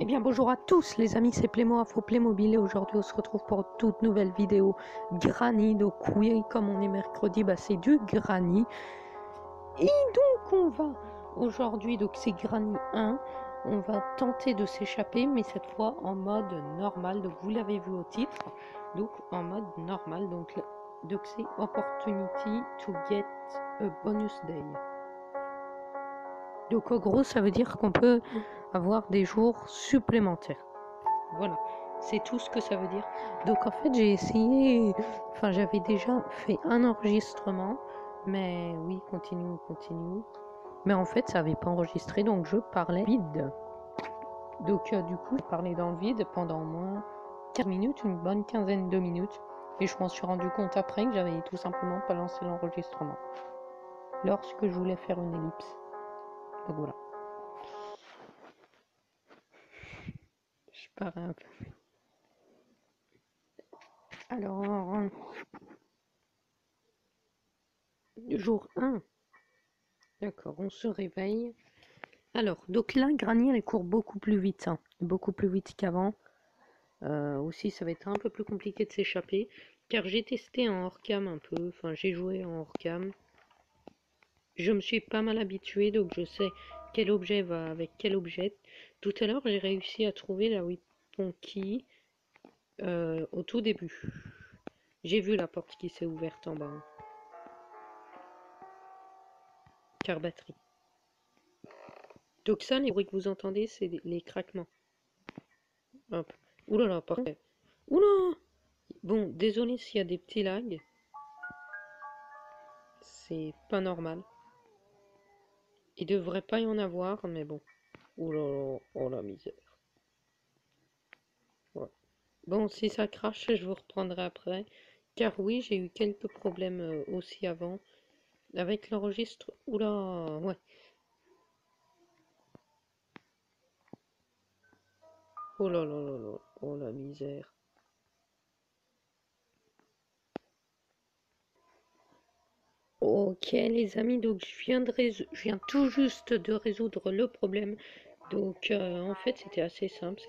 Eh bien bonjour à tous les amis, c'est Plémo Info Playmobil et aujourd'hui on se retrouve pour une toute nouvelle vidéo Granny. Donc oui, comme on est mercredi, c'est du Granny. Et donc on va aujourd'hui, donc c'est Granny 1, on va tenter de s'échapper mais cette fois en mode normal. Donc vous l'avez vu au titre, donc en mode normal. Donc c'est Opportunity to get a bonus day. Donc en gros ça veut dire qu'on peut avoir des jours supplémentaires. Voilà, c'est tout ce que ça veut dire. Donc en fait j'ai essayé, j'avais déjà fait un enregistrement, mais oui, continue. Mais en fait ça n'avait pas enregistré, donc je parlais vide. Donc du coup je parlais dans le vide pendant au moins 15 minutes, une bonne quinzaine de minutes. Et je m'en suis rendu compte après que j'avais tout simplement pas lancé l'enregistrement. Lorsque je voulais faire une ellipse. Donc voilà. Je pars un peu. Alors, jour 1. D'accord, on se réveille. Alors, donc là, Granny, elle court beaucoup plus vite, beaucoup plus vite qu'avant. Aussi, ça va être un peu plus compliqué de s'échapper, car j'ai testé en hors-cam un peu, j'ai joué en hors-cam. Je me suis pas mal habitué, donc je sais quel objet va avec quel objet. Tout à l'heure, j'ai réussi à trouver la weapon key au tout début. J'ai vu la porte qui s'est ouverte en bas. Car batterie. Donc ça, les bruits que vous entendez, c'est les craquements. Hop. Oulala, parfait. Oula! Bon, désolé s'il y a des petits lags. C'est pas normal. Il devrait pas y en avoir, mais bon. Oulala, oh la misère. Ouais. Bon, si ça crache, je vous reprendrai après. Car oui, j'ai eu quelques problèmes aussi avant. Avec l'enregistre. Oula, ouais. Oh là là là là. Oh la misère. Ok les amis, donc je viens tout juste de résoudre le problème. Donc en fait c'était assez simple,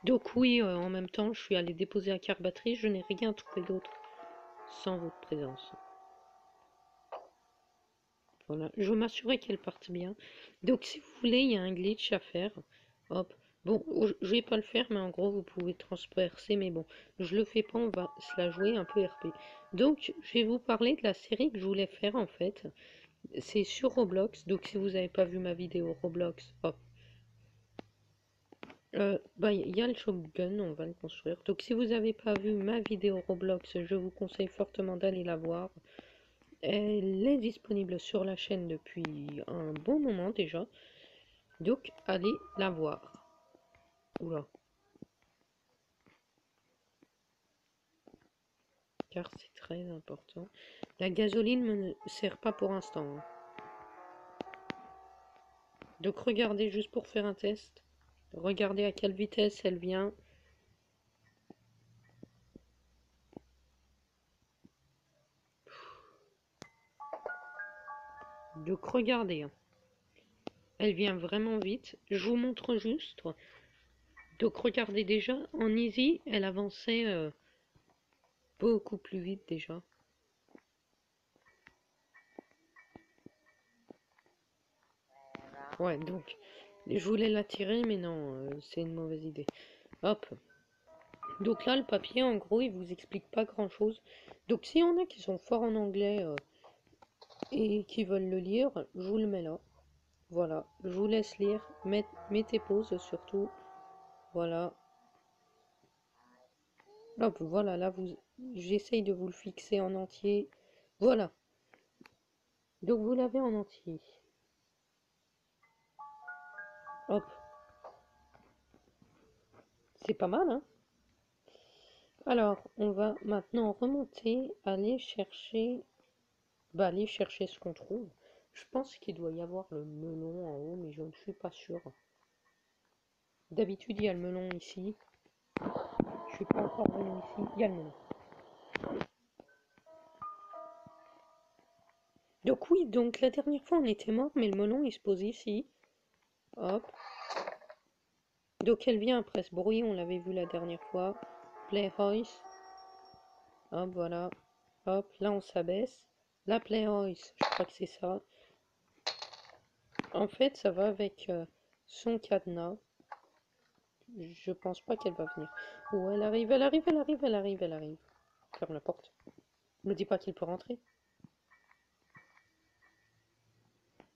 donc oui, en même temps je suis allée déposer la carte batterie, je n'ai rien trouvé d'autre sans votre présence. Voilà, je veux m'assurer qu'elle parte bien. Donc si vous voulez, il y a un glitch à faire. Hop. Bon, je vais pas le faire, mais en gros vous pouvez transpercer, mais bon, je le fais pas, on va se la jouer un peu RP. Donc je vais vous parler de la série que je voulais faire en fait. C'est sur Roblox, donc si vous n'avez pas vu ma vidéo Roblox, hop. Il y a le shotgun, on va le construire. Donc si vous n'avez pas vu ma vidéo Roblox, je vous conseille fortement d'aller la voir. Elle est disponible sur la chaîne depuis un bon moment déjà. Donc allez la voir. Oula. Car c'est très important. La gasoline ne me sert pas pour l'instant. Donc regardez juste pour faire un test. Regardez à quelle vitesse elle vient. Donc regardez. Elle vient vraiment vite. Je vous montre juste. Donc regardez déjà, en easy, elle avançait beaucoup plus vite déjà. Ouais, donc je voulais la tirer, mais non, c'est une mauvaise idée. Hop. Donc là, le papier, en gros, il vous explique pas grand-chose. Donc s'il y en a qui sont forts en anglais et qui veulent le lire, je vous le mets là. Voilà, je vous laisse lire. Mettez pause surtout. Voilà. Hop, voilà, là, j'essaye de vous le fixer en entier. Voilà. Donc vous l'avez en entier. Hop. C'est pas mal, hein? Alors, on va maintenant remonter, aller chercher ce qu'on trouve. Je pense qu'il doit y avoir le melon en haut, mais je ne suis pas sûre. D'habitude, il y a le melon ici. Je suis pas encore venu ici. Il y a le melon. Donc oui, donc la dernière fois on était mort, mais le melon il se pose ici. Hop. Donc elle vient après ce bruit, on l'avait vu la dernière fois. Playhouse. Hop, voilà. Hop, là on s'abaisse. La Playhouse, je crois que c'est ça. En fait, ça va avec son cadenas. Je pense pas qu'elle va venir. Oh, elle arrive, elle arrive, elle arrive, elle arrive, elle arrive. Ferme la porte. Ne dis pas qu'il peut rentrer.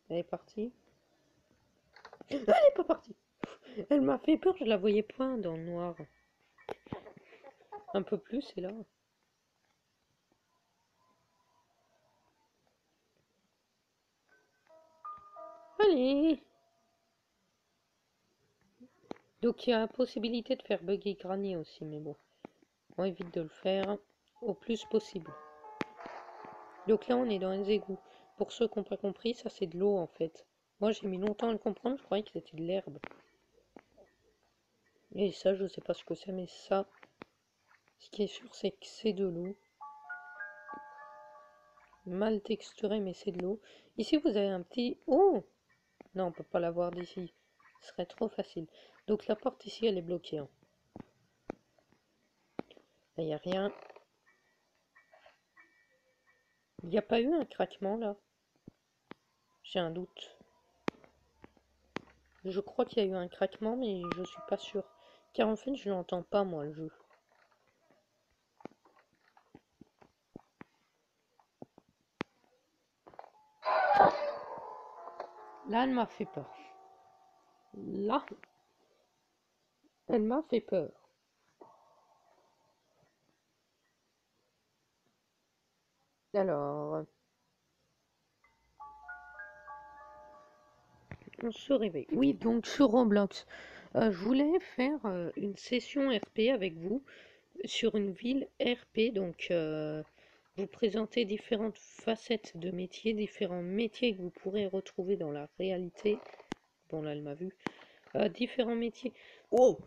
Elle est partie. Elle est pas partie. Elle m'a fait peur, je la voyais point dans le noir. Un peu plus, et là. Allez. Donc il y a la possibilité de faire bugger Granny aussi, mais bon. On évite de le faire au plus possible. Donc là, on est dans les égouts. Pour ceux qui n'ont pas compris, ça c'est de l'eau en fait. Moi j'ai mis longtemps à le comprendre, je croyais que c'était de l'herbe. Et ça, je sais pas ce que c'est, mais ça, ce qui est sûr, c'est que c'est de l'eau. Mal texturé, mais c'est de l'eau. Ici, vous avez un petit... Oh! Non, on peut pas l'avoir d'ici. Ce serait trop facile. Donc la porte ici, elle est bloquée. Hein. Là, il n'y a rien. Il n'y a pas eu un craquement là? J'ai un doute. Je crois qu'il y a eu un craquement, mais je suis pas sûre. Car en fait, je l'entends pas, moi, le jeu. Là, elle m'a fait peur. Là, elle m'a fait peur. Alors, on se réveille. Oui, donc sur Roblox, je voulais faire une session RP avec vous sur une ville RP. Donc, vous présenter différentes facettes de métiers, différents métiers que vous pourrez retrouver dans la réalité. Bon, là, elle m'a vu. Différents métiers. Oh!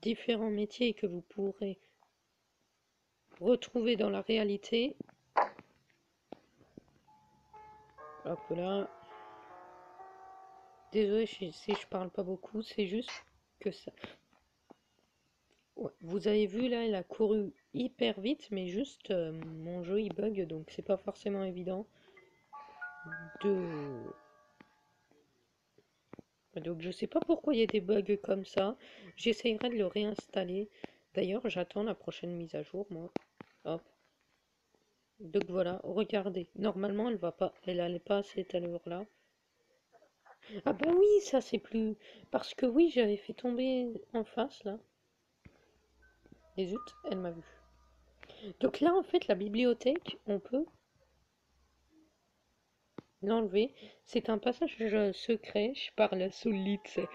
Différents métiers que vous pourrez retrouver dans la réalité. Hop là. Désolé si je parle pas beaucoup, c'est juste que ça. Ouais, vous avez vu là, elle a couru hyper vite, mais juste mon jeu il bug, donc c'est pas forcément évident de. Donc je sais pas pourquoi il y a des bugs comme ça. J'essayerai de le réinstaller. D'ailleurs, j'attends la prochaine mise à jour, moi. Hop. Donc voilà, regardez. Normalement, elle allait pas à cette allure-là. Ah bah oui, ça c'est plus... Parce que oui, j'avais fait tomber en face, là. Et zut, elle m'a vu. Donc là, en fait, la bibliothèque, on peut l'enlever. C'est un passage secret. Je parle sous le lit, tu sais.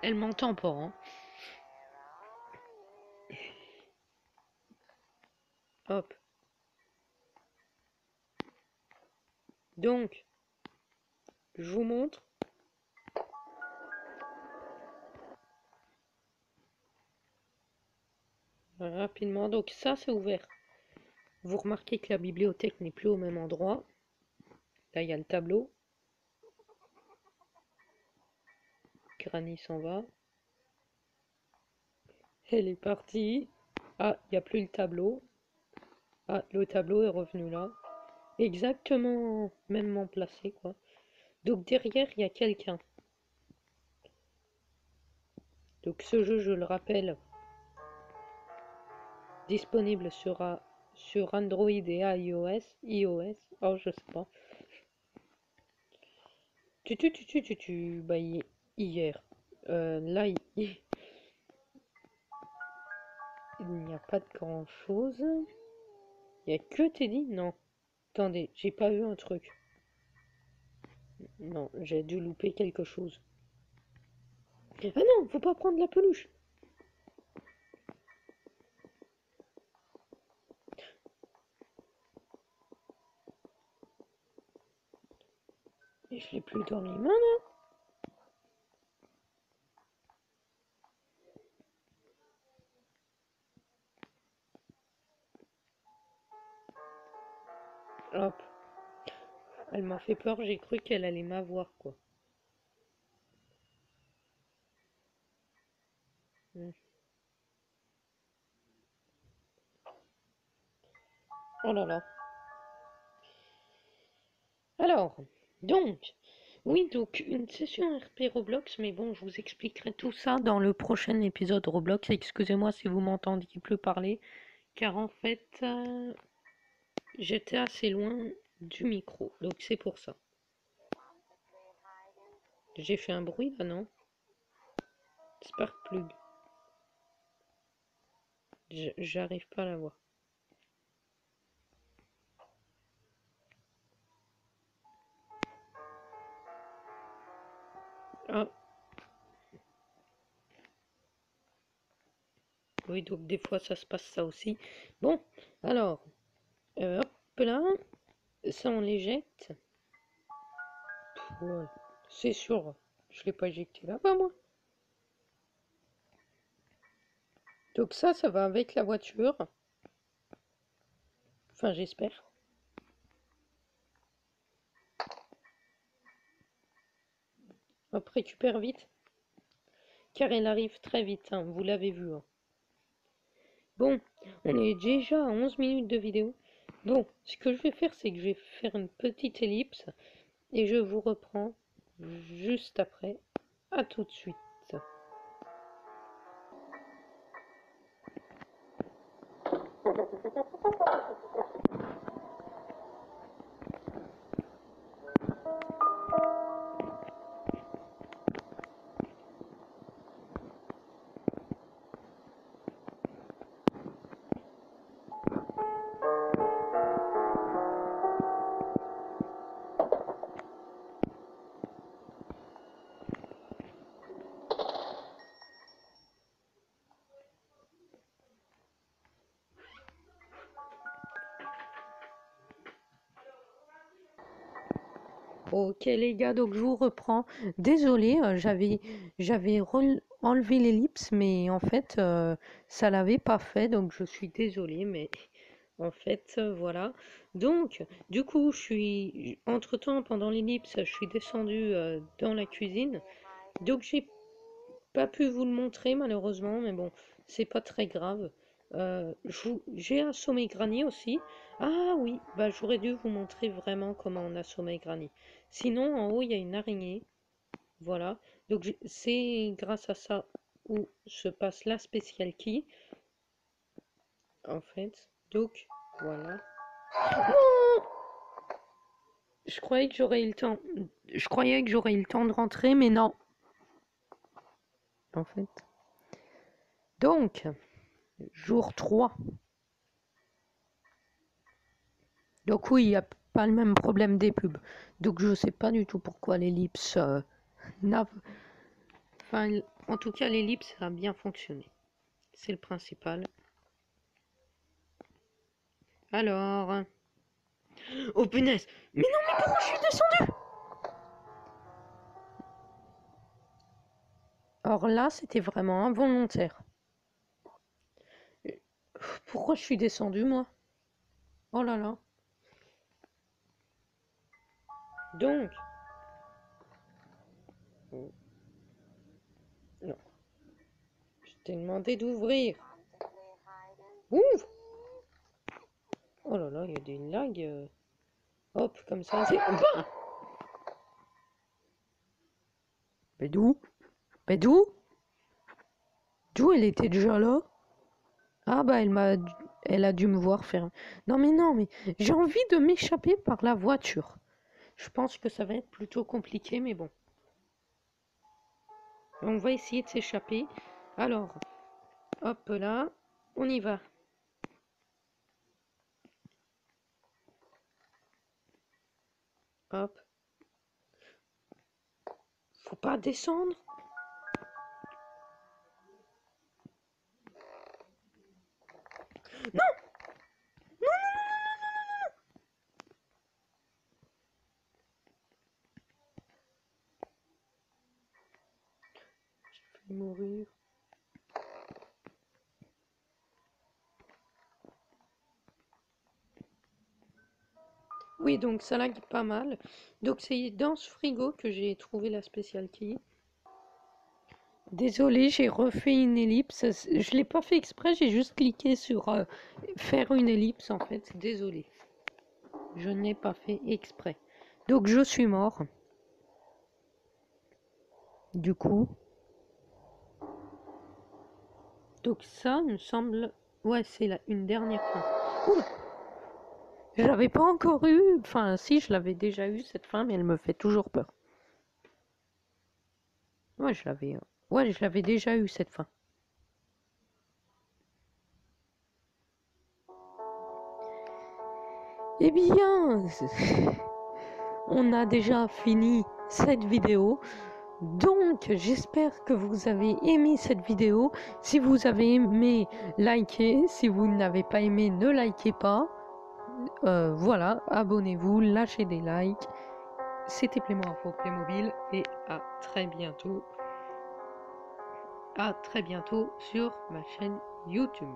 Elle m'entend pas, hein. Hop. Donc, je vous montre. Rapidement. Donc ça, c'est ouvert. Vous remarquez que la bibliothèque n'est plus au même endroit. Là, il y a le tableau. Granny s'en va. Elle est partie. Ah, il n'y a plus le tableau. Ah, le tableau est revenu là. Exactement mêmement placé, quoi. Donc derrière, il y a quelqu'un. Donc ce jeu, je le rappelle, disponible sur Android et iOS. Oh, je sais pas. Bah, hier. Là, il n'y a pas de grand chose. Il n'y a que Teddy? Non. Attendez, j'ai pas vu un truc. Non, j'ai dû louper quelque chose. Ah non, faut pas prendre la peluche. Et je l'ai plus dans les mains là. Hop. Elle m'a fait peur, j'ai cru qu'elle allait m'avoir, quoi. Hmm. Oh là là. Alors, donc, oui, donc une session RP Roblox, mais bon, je vous expliquerai tout ça dans le prochain épisode Roblox. Excusez-moi si vous m'entendiez plus parler, car en fait, j'étais assez loin du micro, donc c'est pour ça. J'ai fait un bruit là, non? Sparkplug. J'arrive pas à la voir. Ah, oui, donc des fois ça se passe ça aussi. Bon, alors, hop là, ça on les jette. Ouais, c'est sûr, je l'ai pas éjecté là-bas moi. Donc ça va avec la voiture. Enfin, j'espère. Hop, récupère vite. Car elle arrive très vite, hein, vous l'avez vu. Hein. Bon, on est déjà à 11 minutes de vidéo. Bon, ce que je vais faire, c'est que je vais faire une petite ellipse. Et je vous reprends juste après. À tout de suite. Ok les gars, donc je vous reprends. Désolé, j'avais enlevé l'ellipse, mais en fait ça l'avait pas fait, donc je suis désolée, mais en fait voilà. Donc du coup je suis entre-temps pendant l'ellipse, je suis descendue dans la cuisine, donc j'ai pas pu vous le montrer malheureusement, mais bon, c'est pas très grave. J'ai assommé Granny aussi. Ah oui, bah j'aurais dû vous montrer vraiment comment on assommait Granny. Sinon, en haut, il y a une araignée. Voilà. Donc c'est grâce à ça où se passe la spécial key, en fait. Donc, voilà. Non, je croyais que j'aurais eu le temps. Je croyais que j'aurais eu le temps de rentrer, mais non. En fait. Donc, jour 3. Donc oui, il n'y a pas le même problème des pubs. Donc je sais pas du tout pourquoi l'ellipse n'a... Enfin, en tout cas, l'ellipse a bien fonctionné. C'est le principal. Alors... Oh punaise! Mais non, mais pourquoi je suis descendue? Alors là, c'était vraiment involontaire. Pourquoi je suis descendue, moi? Oh là là. Donc... Non. Je t'ai demandé d'ouvrir. Ouvre! Oh là là, il y a des lags. Hop, comme ça, c'est... Bah! Mais d'où? Mais d'où? D'où elle était déjà là? Ah bah elle a dû me voir faire... Non mais j'ai envie de m'échapper par la voiture. Je pense que ça va être plutôt compliqué mais bon. On va essayer de s'échapper. Alors, hop là, on y va. Hop. Faut pas descendre. Non! Non, non, non, non, non, non, non, non. Je vais mourir. Oui, donc ça lag pas mal. Donc c'est dans ce frigo que j'ai trouvé la spécial key. Désolée, j'ai refait une ellipse. Je l'ai pas fait exprès, j'ai juste cliqué sur faire une ellipse en fait. Désolée. Je n'ai pas fait exprès. Donc je suis mort. Du coup. Donc ça me semble... Ouais, c'est une dernière fin. Oula! Je l'avais pas encore eu. Enfin, si, je l'avais déjà eu cette fin, mais elle me fait toujours peur. Ouais, je l'avais déjà eu cette fin. Eh bien, on a déjà fini cette vidéo. Donc, j'espère que vous avez aimé cette vidéo. Si vous avez aimé, likez. Si vous n'avez pas aimé, ne likez pas. Voilà, abonnez-vous, lâchez des likes. C'était Playmo pour Playmobil et à très bientôt. À très bientôt sur ma chaîne YouTube.